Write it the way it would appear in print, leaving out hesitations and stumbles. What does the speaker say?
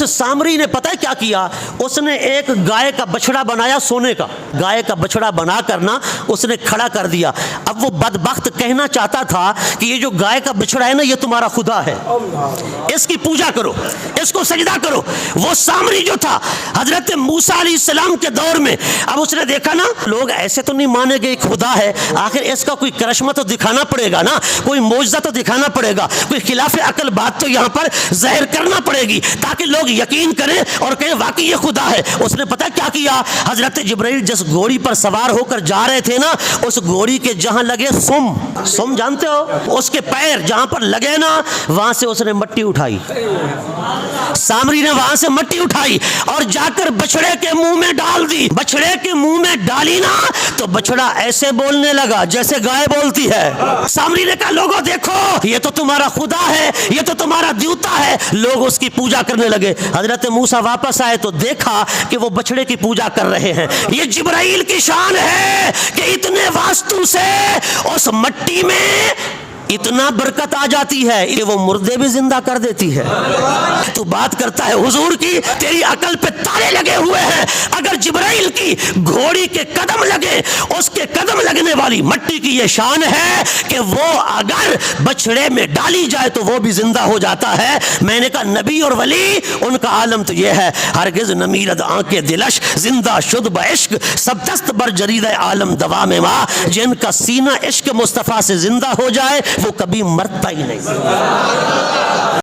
سامری نے پتہ ہے کیا کیا؟ اس نے ایک گائے کا بچڑا بنایا، سونے کا گائے کا بچڑا بنا کرنا اس نے کھڑا کر دیا۔ اب وہ بدبخت کہنا چاہتا تھا کہ یہ جو گائے کا بچڑا ہے نا، یہ تمہارا خدا ہے، اس کی پوجا کرو، اس کو سجدہ کرو۔ وہ سامری جو تھا حضرت موسیٰ علیہ السلام کے دور میں، اب اس نے دیکھا نا لوگ ایسے تو نہیں مانے گے خدا ہے، آخر اس کا کوئی کرشمہ تو دکھانا پڑے گا نا، کوئی معجزہ تو دکھانا پڑے گا، کوئی خلاف عقل بات تو یہاں پر ظاہر کرنا پڑے گی تاکہ لوگ یقین کریں اور کہیں واقعی یہ خدا ہے۔ اس نے پتہ کیا کیا؟ حضرت جبرائیل جس گھوڑی پر سوار ہو کر جا رہے تھے نا، اس گھوڑی کے جہاں لگے سم جانتے ہو، اس کے پیر جہاں پر لگے نا، وہاں سے اس نے مٹی اٹھائی، سامری نے وہاں سے مٹی اٹھائی اور جا کر بچڑے کے منہ میں ڈال دی۔ بچڑے کے منہ میں ڈالی نا تو بچڑا ایسے بولنے لگا جیسے گائے بولتی ہے۔ سامری نے کہا لوگوں دیکھو، یہ تو تمہارا خدا ہے، یہ تو تمہارا دیوتا ہے۔ لوگ اس کی پوجا کرنے لگے۔ حضرت موسیٰ واپس آئے تو دیکھا کہ وہ بچڑے کی پوجا کر رہے ہیں۔ یہ جبرائیل کی شان ہے کہ اتنے واسطوں سے اس مٹی میں اتنا برکت آ جاتی ہے کہ وہ مردے بھی زندہ کر دیتی ہے۔ تو بات کرتا ہے حضور کی، تیری عقل پہ تالے لگے ہوئے ہیں۔ اگر جبرائیل کی گھوڑی کے قدم لگے، اس کے قدم لگنے والی مٹی کی یہ شان ہے کہ وہ اگر بچڑے میں ڈالی جائے تو وہ بھی زندہ ہو جاتا ہے۔ میں نے کہا نبی اور ولی ان کا عالم تو یہ ہے، ہرگز نمیرد آنکھ دلش زندہ شد بعشق، سب دست بر جرید عالم دوام ما، جن کا سینہ عشق مصطفیٰ سے زندہ ہو جائے وہ کبھی مرتا ہی نہیں۔